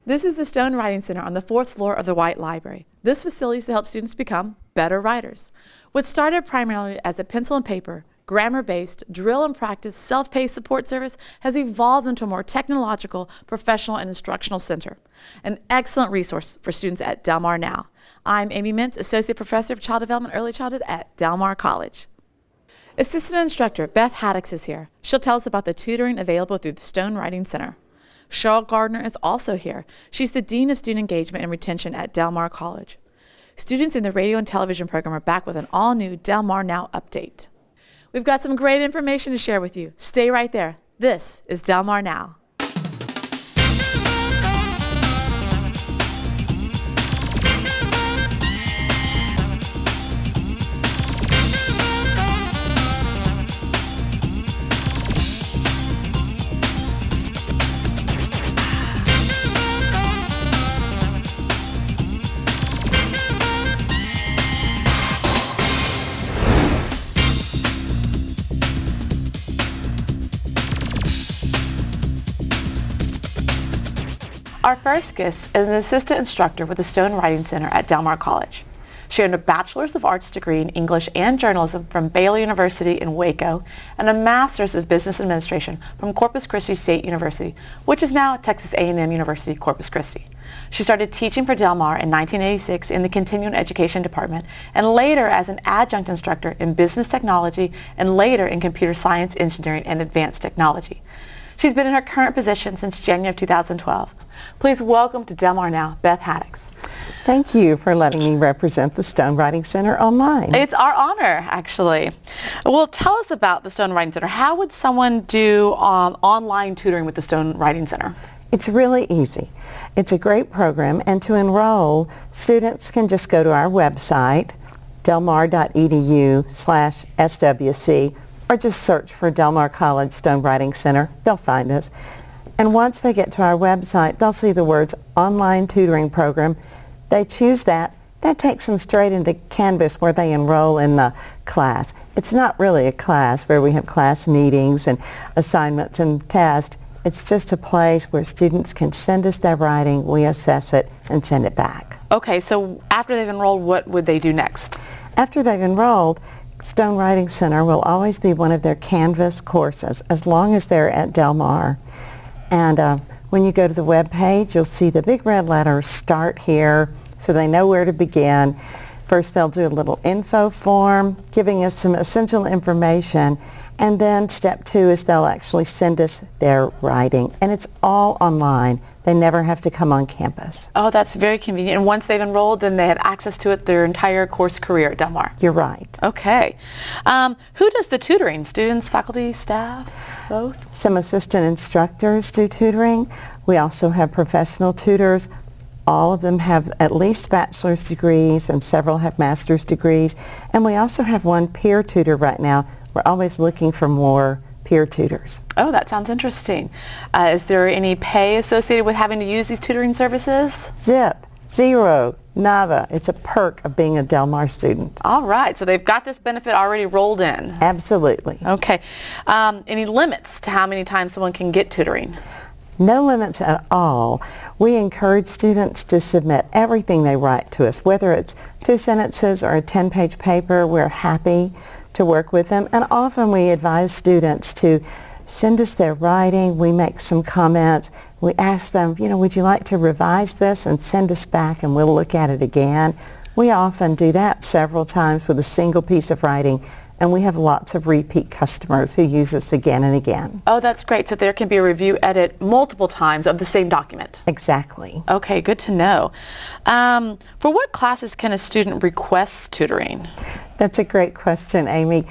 This is the Stone Writing Center on the 4th floor of the White Library. This facility is to help students become better writers. What started primarily as a pencil and paper, grammar-based, drill and practice, self-paced support service has evolved into a more technological, professional, and instructional center. An excellent resource for students at Del Mar now. I'm Amy Mintz, Associate Professor of Child Development Early Childhood at Del Mar College. Assistant Instructor Beth Hattox is here. She'll tell us about the tutoring available through the Stone Writing Center. Cheryl Garner is also here. She's the Dean of Student Engagement and Retention at Del Mar College. Students in the radio and television program are back with an all-new Del Mar Now update. We've got some great information to share with you. Stay right there. This is Del Mar Now. Our first guest is an assistant instructor with the Stone Writing Center at Del Mar College. She earned a Bachelor's of Arts degree in English and Journalism from Baylor University in Waco and a Master's of Business Administration from Corpus Christi State University, which is now Texas A&M University, Corpus Christi. She started teaching for Del Mar in 1986 in the Continuing Education Department and later as an adjunct instructor in Business Technology and later in Computer Science, Engineering, and Advanced Technology. She's been in her current position since January of 2012. Please welcome to Del Mar Now, Beth Hattox. Thank you for letting me represent the Stone Writing Center online. It's our honor, actually. Well, tell us about the Stone Writing Center. How would someone do online tutoring with the Stone Writing Center? It's really easy. It's a great program, and to enroll, students can just go to our website, delmar.edu/SWC, or just search for Del Mar College Stone Writing Center. They'll find us. And once they get to our website, they'll see the words Online Tutoring Program. They choose that. That takes them straight into Canvas where they enroll in the class. It's not really a class where we have class meetings and assignments and tests. It's just a place where students can send us their writing, we assess it, and send it back. Okay, so after they've enrolled, what would they do next? After they've enrolled, Stone Writing Center will always be one of their Canvas courses as long as they're at Del Mar. And when you go to the web page, you'll see the big red letters, Start Here, so they know where to begin. First, they'll do a little info form, giving us some essential information. And then step 2 is they'll actually send us their writing. And it's all online. They never have to come on campus. Oh, that's very convenient. And once they've enrolled, then they have access to it their entire course career at Del Mar. You're right. Okay. Who does the tutoring? Students, faculty, staff, both? Some assistant instructors do tutoring. We also have professional tutors. All of them have at least bachelor's degrees and several have master's degrees. And we also have one peer tutor right now. We're always looking for more peer tutors. Oh, that sounds interesting. Is there any pay associated with having to use these tutoring services? Zip, zero, nada. It's a perk of being a Del Mar student. All right, so they've got this benefit already rolled in. Absolutely. Okay. Any limits to how many times someone can get tutoring? No limits at all. We encourage students to submit everything they write to us, whether it's 2 sentences or a 10-page paper. We're happy to work with them, and often we advise students to send us their writing. We make some comments. We ask them, would you like to revise this and send us back and we'll look at it again. We often do that several times with a single piece of writing, and we have lots of repeat customers who use us again and again. Oh, that's great. So there can be a review edit multiple times of the same document. Exactly. Okay, good to know. For what classes can a student request tutoring? That's a great question, Amy.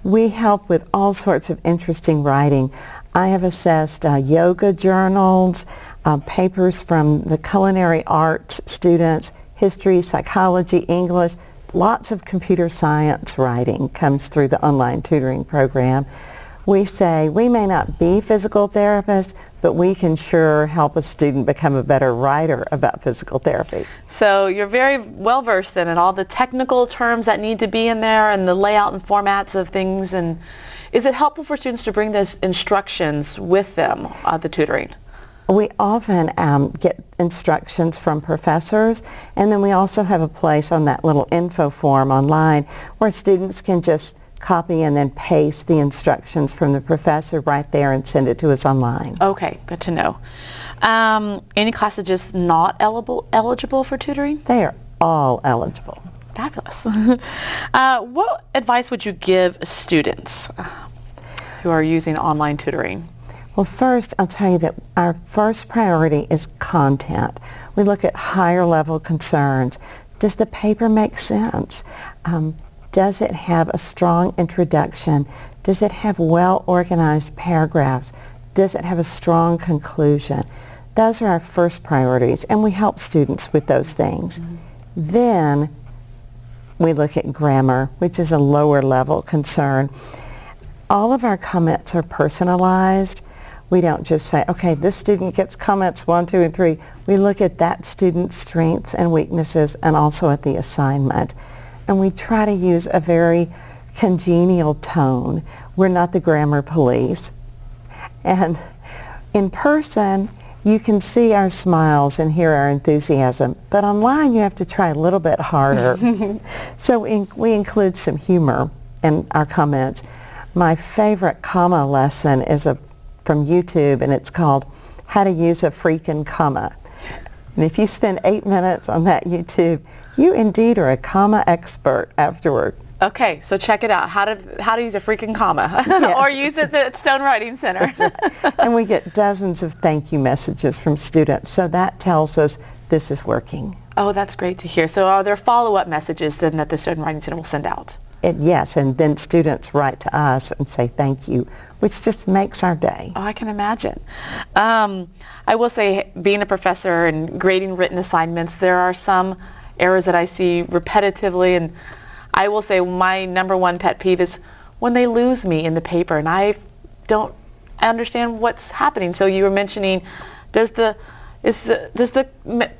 We help with all sorts of interesting writing. I have assessed yoga journals, papers from the culinary arts students, history, psychology, English. Lots of computer science writing comes through the online tutoring program. We say we may not be physical therapists, but we can sure help a student become a better writer about physical therapy. So you're very well versed then in all the technical terms that need to be in there and the layout and formats of things. And is it helpful for students to bring those instructions with them, the tutoring? We often get instructions from professors, and then we also have a place on that little info form online where students can just copy and then paste the instructions from the professor right there and send it to us online. Okay, good to know. Any classes just not eligible for tutoring? They are all eligible. Fabulous. What advice would you give students who are using online tutoring? Well, first, I'll tell you that our first priority is content. We look at higher level concerns. Does the paper make sense? Does it have a strong introduction? Does it have well-organized paragraphs? Does it have a strong conclusion? Those are our first priorities, and we help students with those things. Mm-hmm. Then we look at grammar, which is a lower level concern. All of our comments are personalized. We don't just say, okay, this student gets comments 1, 2, and 3. We look at that student's strengths and weaknesses and also at the assignment. And we try to use a very congenial tone. We're not the grammar police. And in person, you can see our smiles and hear our enthusiasm. But online, you have to try a little bit harder. So we include some humor in our comments. My favorite comma lesson is from YouTube, and it's called How to Use a Freaking Comma. And if you spend 8 minutes on that YouTube, you indeed are a comma expert afterward. Okay, so check it out. How to use a freaking comma, or use it at Stone Writing Center. That's right. And we get dozens of thank you messages from students, so that tells us this is working. Oh, that's great to hear. So are there follow-up messages then that the Stone Writing Center will send out? Yes, and then students write to us and say thank you, which just makes our day. Oh, I can imagine. I will say, being a professor and grading written assignments, there are some errors that I see repetitively, and I will say my number one pet peeve is when they lose me in the paper and I don't understand what's happening. So you were mentioning, does the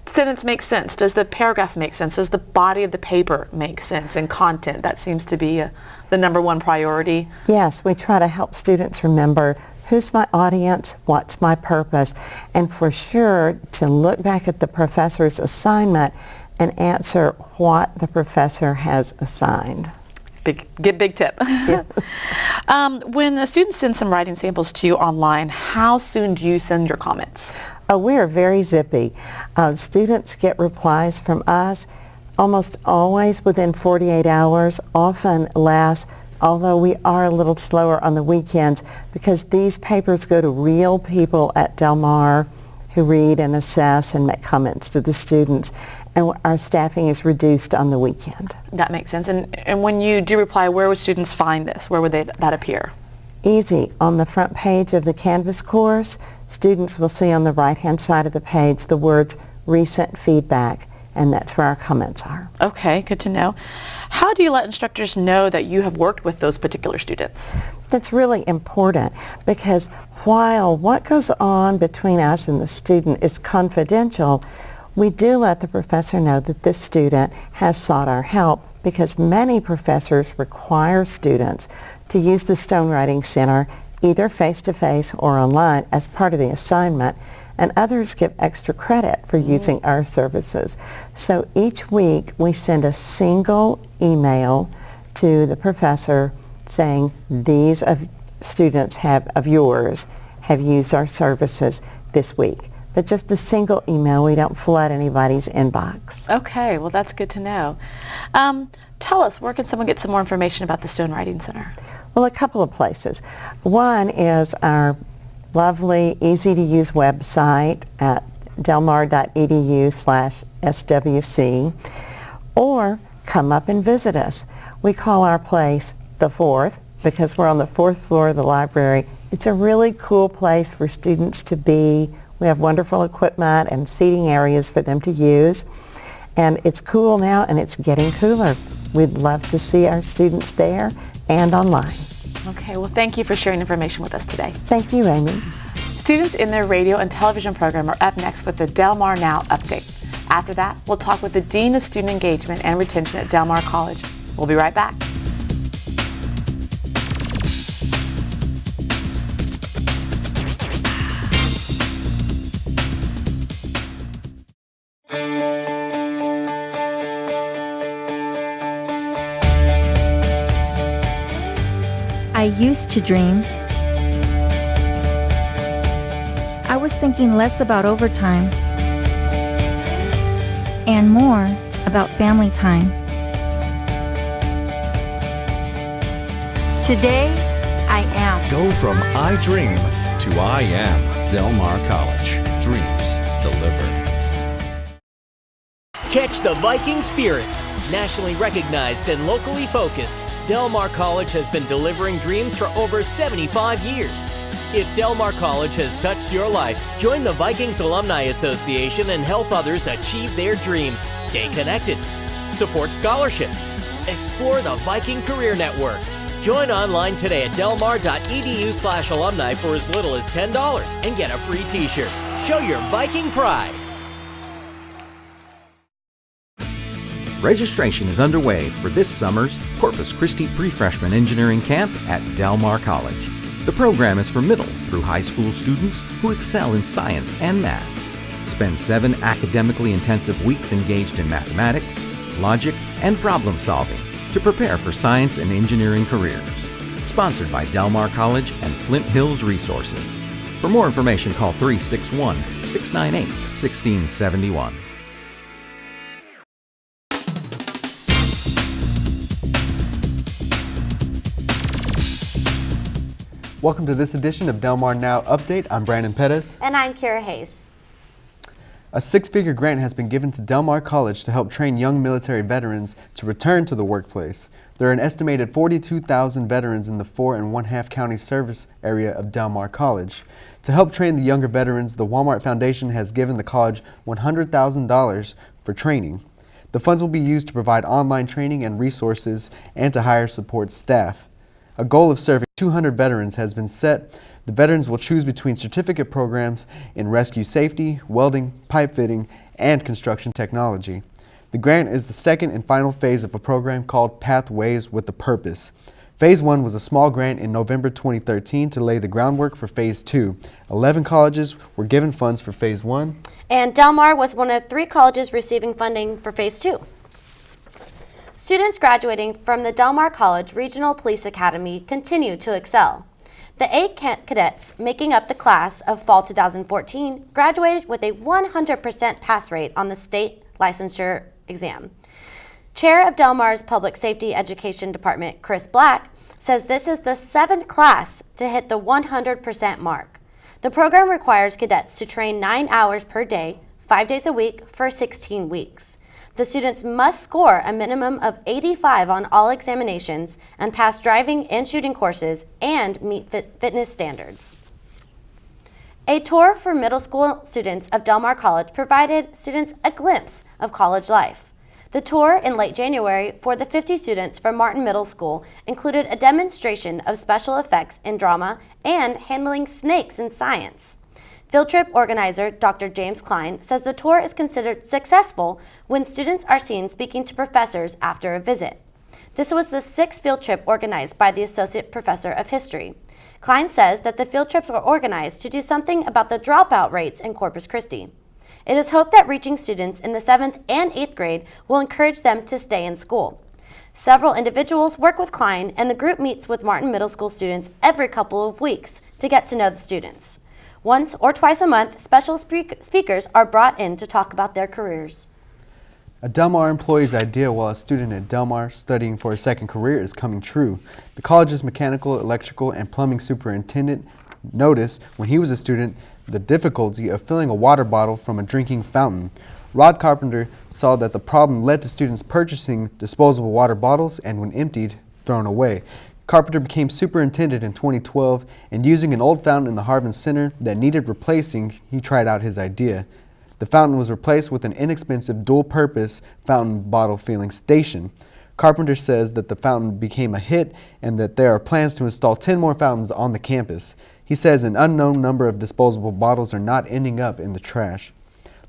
sentence make sense? Does the paragraph make sense? Does the body of the paper make sense and content? That seems to be the number one priority. Yes, we try to help students remember who's my audience, what's my purpose, and for sure to look back at the professor's assignment and answer what the professor has assigned. Big tip. Yeah. When a student sends some writing samples to you online, how soon do you send your comments? Oh, we are very zippy. Students get replies from us almost always within 48 hours, often less, although we are a little slower on the weekends because these papers go to real people at Del Mar who read and assess and make comments to the students, and our staffing is reduced on the weekend. That makes sense. And when you do reply, where would students find this? Where would that appear? Easy. On the front page of the Canvas course, students will see on the right-hand side of the page the words recent feedback, and that's where our comments are. Okay, good to know. How do you let instructors know that you have worked with those particular students? That's really important because while what goes on between us and the student is confidential, we do let the professor know that this student has sought our help because many professors require students to use the Stone Writing Center either face-to-face or online as part of the assignment, and others give extra credit for using our services. So each week we send a single email to the professor saying these students of yours have used our services this week. But just a single email, we don't flood anybody's inbox. Okay, well that's good to know. Tell us, where can someone get some more information about the Stone Writing Center? Well, a couple of places. One is our lovely, easy-to-use website at delmar.edu/SWC, or come up and visit us. We call our place the Fourth because we're on the 4th floor of the library. It's a really cool place for students to be. We have wonderful equipment and seating areas for them to use. And it's cool now, and it's getting cooler. We'd love to see our students there and online. Okay, well thank you for sharing information with us today. Thank you, Amy. Students in their radio and television program are up next with the Del Mar Now update. After that, we'll talk with the Dean of Student Engagement and Retention at Del Mar College. We'll be right back. used to dream, I was thinking less about overtime and more about family time. Today, I am. Go from I dream to I am. Del Mar College. Dreams delivered. Catch the Viking spirit. Nationally recognized and locally focused, Del Mar College has been delivering dreams for over 75 years. If Del Mar College has touched your life, join the Vikings Alumni Association and help others achieve their dreams. Stay connected. Support scholarships. Explore the Viking Career Network. Join online today at delmar.edu/alumni for as little as $10 and get a free t-shirt. Show your Viking pride. Registration is underway for this summer's Corpus Christi Pre-Freshman Engineering Camp at Del Mar College. The program is for middle through high school students who excel in science and math. Spend 7 academically intensive weeks engaged in mathematics, logic, and problem solving to prepare for science and engineering careers. Sponsored by Del Mar College and Flint Hills Resources. For more information, call 361-698-1671. Welcome to this edition of Del Mar Now Update. I'm Brandon Pettis. And I'm Kara Hayes. A 6-figure grant has been given to Del Mar College to help train young military veterans to return to the workplace. There are an estimated 42,000 veterans in the 4½ county service area of Del Mar College. To help train the younger veterans, the Walmart Foundation has given the college $100,000 for training. The funds will be used to provide online training and resources and to hire support staff. A goal of serving 200 veterans has been set. The veterans will choose between certificate programs in rescue safety, welding, pipe fitting, and construction technology. The grant is the second and final phase of a program called Pathways with a Purpose. Phase 1 was a small grant in November 2013 to lay the groundwork for Phase 2. 11 colleges were given funds for Phase 1. And Del Mar was one of 3 colleges receiving funding for Phase 2. Students graduating from the Del Mar College Regional Police Academy continue to excel. The 8 cadets making up the class of fall 2014 graduated with a 100% pass rate on the state licensure exam. Chair of Del Mar's Public Safety Education Department, Chris Black, says this is the 7th class to hit the 100% mark. The program requires cadets to train 9 hours per day, 5 days a week for 16 weeks. The students must score a minimum of 85 on all examinations and pass driving and shooting courses and meet fitness standards. A tour for middle school students of Del Mar College provided students a glimpse of college life. The tour in late January for the 50 students from Martin Middle School included a demonstration of special effects in drama and handling snakes in science. Field trip organizer Dr. James Klein says the tour is considered successful when students are seen speaking to professors after a visit. This was the 6th field trip organized by the Associate Professor of History. Klein says that the field trips were organized to do something about the dropout rates in Corpus Christi. It is hoped that reaching students in the 7th and 8th grade will encourage them to stay in school. Several individuals work with Klein, and the group meets with Martin Middle School students every couple of weeks to get to know the students. Once or twice a month, special speakers are brought in to talk about their careers. A Del Mar employee's idea while a student at Del Mar studying for a second career is coming true. The college's mechanical, electrical, and plumbing superintendent noticed when he was a student the difficulty of filling a water bottle from a drinking fountain. Rod Carpenter saw that the problem led to students purchasing disposable water bottles and, when emptied, thrown away. Carpenter became superintendent in 2012, and using an old fountain in the Harvin Center that needed replacing, he tried out his idea. The fountain was replaced with an inexpensive dual-purpose fountain bottle filling station. Carpenter says that the fountain became a hit and that there are plans to install 10 more fountains on the campus. He says an unknown number of disposable bottles are not ending up in the trash.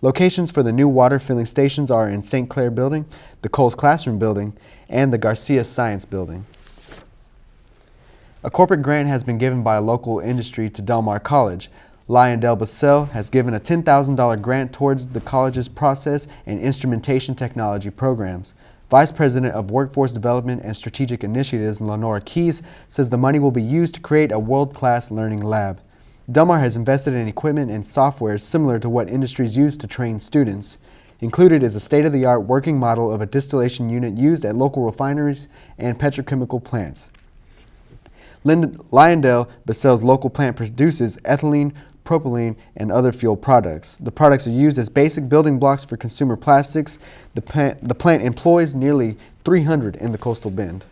Locations for the new water filling stations are in St. Clair Building, the Coles Classroom Building, and the Garcia Science Building. A corporate grant has been given by a local industry to Del Mar College. Lyondell Basel has given a $10,000 grant towards the college's process and instrumentation technology programs. Vice President of Workforce Development and Strategic Initiatives, Lenora Keys, says the money will be used to create a world-class learning lab. Del Mar has invested in equipment and software similar to what industries use to train students. Included is a state-of-the-art working model of a distillation unit used at local refineries and petrochemical plants. LyondellBasell's local plant produces ethylene, propylene, and other fuel products. The products are used as basic building blocks for consumer plastics. The plant employs nearly 300 in the coastal bend.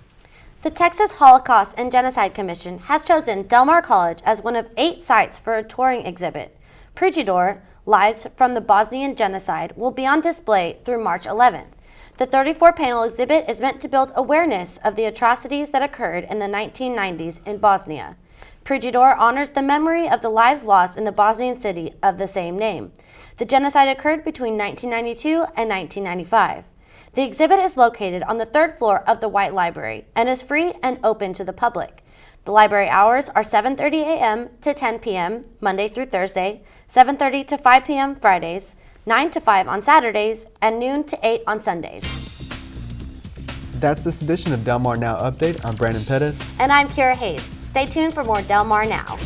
The Texas Holocaust and Genocide Commission has chosen Del Mar College as one of 8 sites for a touring exhibit. Prejudor, Lives from the Bosnian Genocide, will be on display through March 11th. The 34-panel exhibit is meant to build awareness of the atrocities that occurred in the 1990s in Bosnia. Prejudor honors the memory of the lives lost in the Bosnian city of the same name. The genocide occurred between 1992 and 1995. The exhibit is located on the 3rd floor of the White Library and is free and open to the public. The library hours are 7:30 a.m. to 10 p.m. Monday through Thursday, 7:30 to 5 p.m. Fridays, 9 to 5 on Saturdays, and noon to 8 on Sundays. That's this edition of Del Mar Now Update. I'm Brandon Pettis. And I'm Kira Hayes. Stay tuned for more Del Mar Now.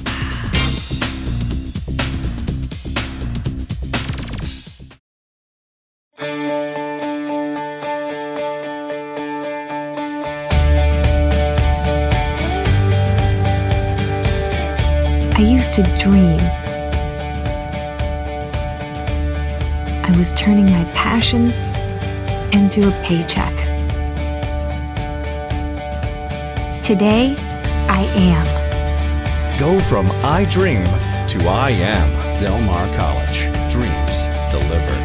I used to dream. I was turning my passion into a paycheck. Today, I am. Go from I dream to I am. Del Mar College. Dreams delivered.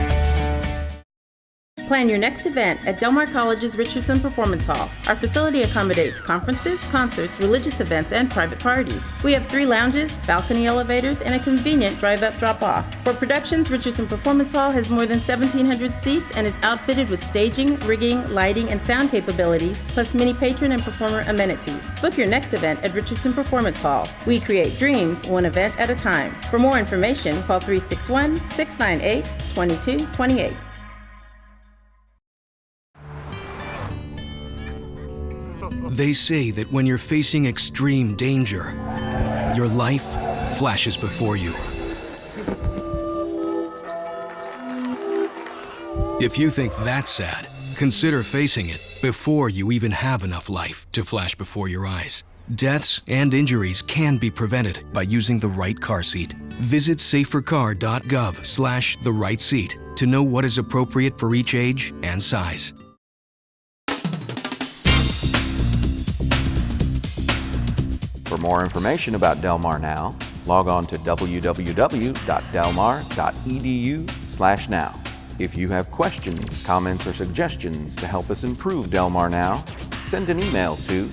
Plan your next event at Del Mar College's Richardson Performance Hall. Our facility accommodates conferences, concerts, religious events, and private parties. We have 3 lounges, balcony elevators, and a convenient drive-up drop-off. For productions, Richardson Performance Hall has more than 1,700 seats and is outfitted with staging, rigging, lighting, and sound capabilities, plus many patron and performer amenities. Book your next event at Richardson Performance Hall. We create dreams one event at a time. For more information, call 361-698-2228. They say that when you're facing extreme danger, your life flashes before you. If you think that's sad, consider facing it before you even have enough life to flash before your eyes. Deaths and injuries can be prevented by using the right car seat. Visit safercar.gov/the-right-seat to know what is appropriate for each age and size. For more information about Del Mar Now, log on to www.delmar.edu/now. If you have questions, comments, or suggestions to help us improve Del Mar Now, send an email to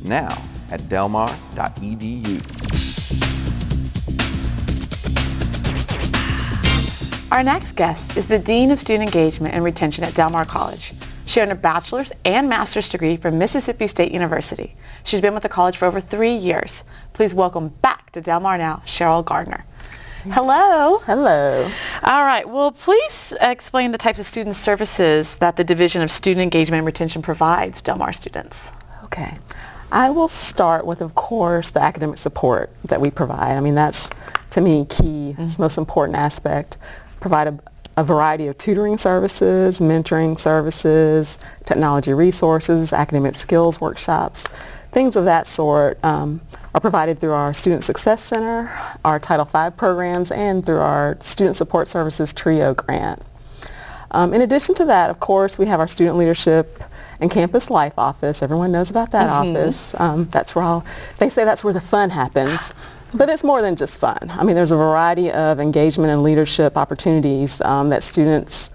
now@delmar.edu. Our next guest is the Dean of Student Engagement and Retention at Del Mar College. She earned a bachelor's and master's degree from Mississippi State University. She's been with the college for over 3 years. Please welcome back to Del Mar Now, Cheryl Garner. Hello. Hello. All right. Well, please explain the types of student services that the Division of Student Engagement and Retention provides Del Mar students. Okay. I will start with, of course, the academic support that we provide. I mean, that's, to me, key. It's the most important aspect. Provide a variety of tutoring services, mentoring services, technology resources, academic skills workshops, things of that sort are provided through our Student Success Center, our Title V programs, and through our Student Support Services TRIO grant. In addition to that, of course, we have our Student Leadership and Campus Life office. Everyone knows about that office. That's where they say that's where the fun happens. But it's more than just fun. I mean, there's a variety of engagement and leadership opportunities that students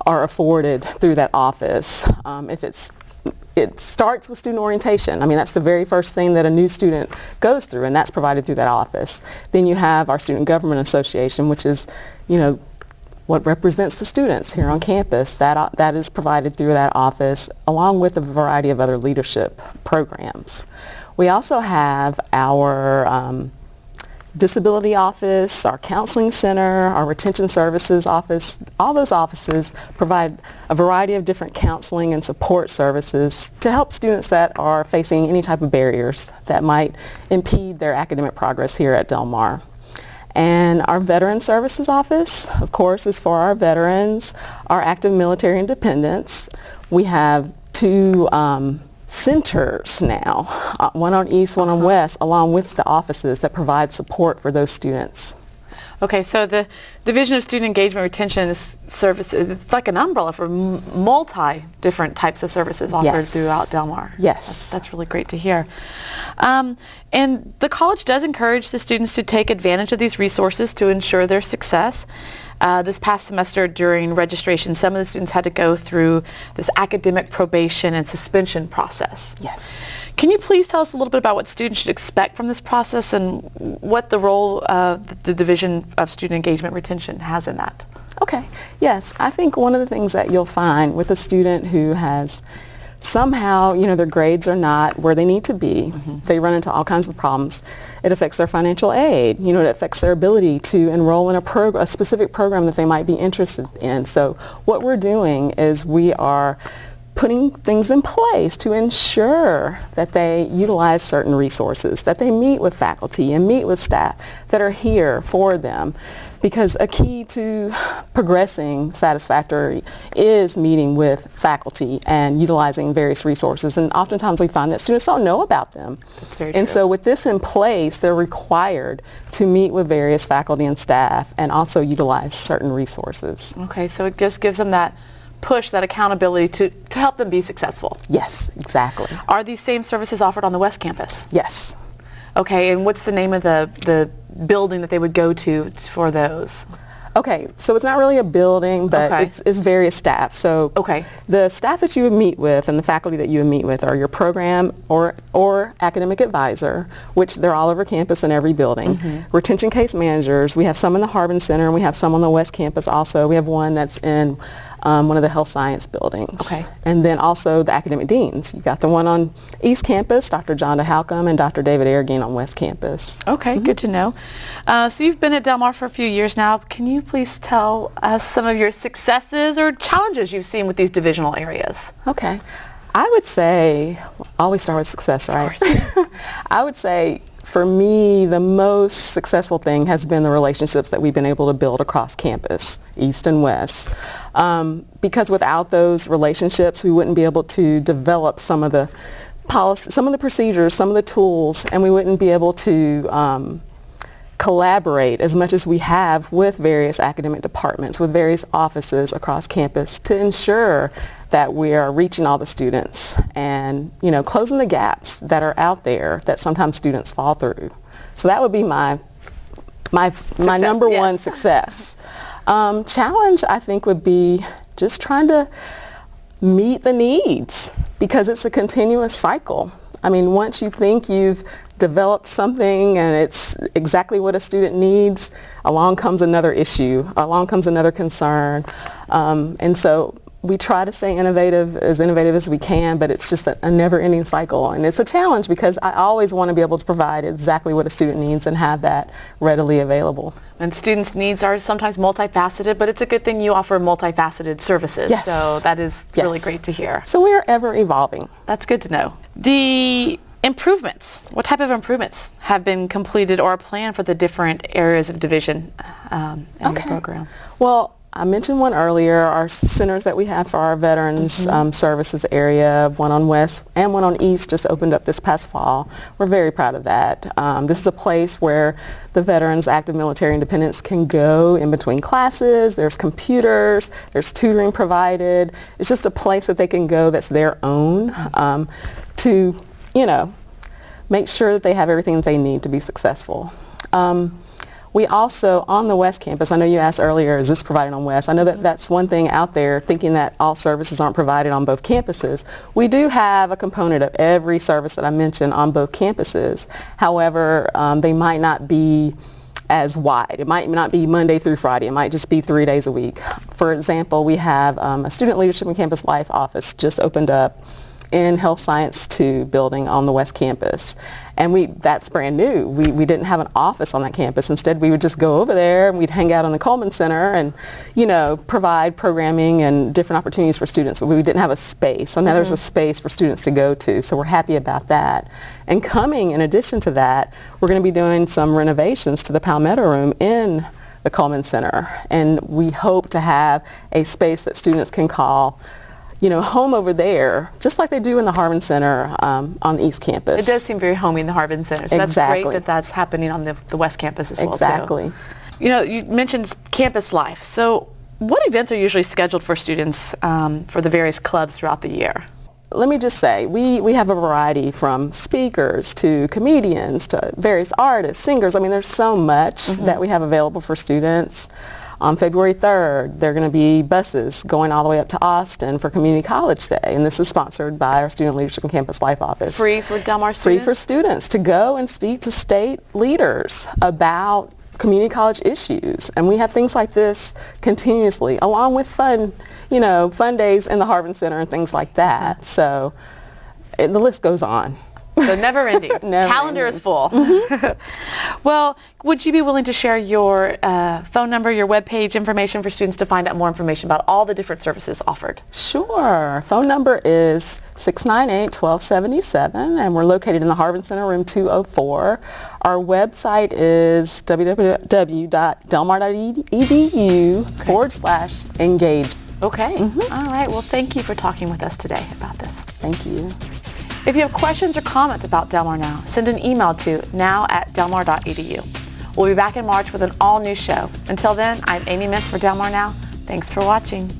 are afforded through that office. It starts with student orientation. I mean, that's the very first thing that a new student goes through, and that's provided through that office. Then you have our Student Government Association, which is, what represents the students here on campus. That is provided through that office, along with a variety of other leadership programs. We also have our disability office, our counseling center, our retention services office, all those offices provide a variety of different counseling and support services to help students that are facing any type of barriers that might impede their academic progress here at Del Mar. And our Veteran Services Office, of course, is for our veterans, our active military and dependents. We have 2 centers now, one on East, one on West, along with the offices that provide support for those students. Okay, so the Division of Student Engagement Retention Services, it's like an umbrella for multi different types of services offered throughout Del Mar. Yes. That's really great to hear. And the college does encourage the students to take advantage of these resources to ensure their success. This past semester during registration, some of the students had to go through this academic probation and suspension process. Yes. Can you please tell us a little bit about what students should expect from this process and what the role the Division of Student Engagement Retention has in that? Okay. Yes. I think one of the things that you'll find with a student who has somehow, their grades are not where they need to be. They run into all kinds of problems. It affects their financial aid. It affects their ability to enroll in a specific program that they might be interested in. So what we're doing is we are putting things in place to ensure that they utilize certain resources, that they meet with faculty and meet with staff that are here for them. Because a key to progressing satisfactorily is meeting with faculty and utilizing various resources. And oftentimes we find that students don't know about them. That's very and true. So with this in place, they're required to meet with various faculty and staff and also utilize certain resources. Okay, so it just gives them that push, that accountability to help them be successful. Yes, exactly. Are these same services offered on the West Campus? Yes. Okay, and what's the name of the building that they would go to for those? Okay, so it's not really a building, but it's various staff. So the staff that you would meet with and the faculty that you would meet with are your program or academic advisor, which they're all over campus in every building. Retention case managers, we have some in the Harbin Center and we have some on the West Campus also. We have one that's in one of the health science buildings. Okay. And then also the academic deans. You got the one on East Campus, Dr. John DeHalcom, and Dr. David Arreguin on West Campus. Okay, good to know. So you've been at Del Mar for a few years now. Can you please tell us some of your successes or challenges you've seen with these divisional areas? Okay. I would say, always start with success, right? Of course. I would say for me, the most successful thing has been the relationships that we've been able to build across campus, East and West. Because without those relationships, we wouldn't be able to develop some of the policy, some of the procedures, some of the tools, and we wouldn't be able to collaborate as much as we have with various academic departments, with various offices across campus to ensure that we are reaching all the students and, closing the gaps that are out there that sometimes students fall through. So that would be my number one success. Challenge, I think, would be just trying to meet the needs because it's a continuous cycle. I mean, once you think you've developed something and it's exactly what a student needs, along comes another issue, along comes another concern. And so we try to stay innovative as we can, but it's just a never-ending cycle. And it's a challenge because I always want to be able to provide exactly what a student needs and have that readily available. And students' needs are sometimes multifaceted, but it's a good thing you offer multifaceted services. Yes. So that is really great to hear. So we are ever evolving. That's good to know. The improvements, what type of improvements have been completed or planned for the different areas of division in your program? Well, I mentioned one earlier, our centers that we have for our veterans services area, one on West and one on East just opened up this past fall. We're very proud of that. This is a place where the veterans, active military and dependents can go in between classes. There's computers, there's tutoring provided. It's just a place that they can go that's their own to, make sure that they have everything that they need to be successful. We also, on the West Campus, I know you asked earlier, is this provided on West? I know that that's one thing out there, thinking that all services aren't provided on both campuses. We do have a component of every service that I mentioned on both campuses. However, they might not be as wide. It might not be Monday through Friday. It might just be 3 days a week. For example, we have a Student Leadership and Campus Life office just opened up in Health Science 2 building on the West Campus. And that's brand new. We didn't have an office on that campus. Instead, we would just go over there and we'd hang out in the Coleman Center and, provide programming and different opportunities for students. But we didn't have a space. So now there's a space for students to go to. So we're happy about that. And coming in addition to that, we're going to be doing some renovations to the Palmetto Room in the Coleman Center. And we hope to have a space that students can call home over there, just like they do in the Harvin Center on the East Campus. It does seem very homey in the Harvin Center, so that's great that that's happening on the West Campus as well, Exactly. too. You mentioned campus life. So what events are usually scheduled for students for the various clubs throughout the year? Let me just say, we have a variety from speakers to comedians to various artists, singers. I mean, there's so much that we have available for students. On February 3rd, there are going to be buses going all the way up to Austin for Community College Day, and this is sponsored by our Student Leadership and Campus Life Office. Free for Del Mar students? Free for students to go and speak to state leaders about community college issues. And we have things like this continuously, along with fun days in the Harvin Center and things like that. So the list goes on. So never ending. Calendar is full. Well, would you be willing to share your phone number, your webpage information for students to find out more information about all the different services offered? Sure. Phone number is 698-1277, and we're located in the Harvin Center, room 204. Our website is www.delmar.edu/engage. Okay. All right. Well, thank you for talking with us today about this. Thank you. If you have questions or comments about Del Mar Now, send an email to now@delmar.edu. We'll be back in March with an all-new show. Until then, I'm Amy Mintz for Del Mar Now. Thanks for watching.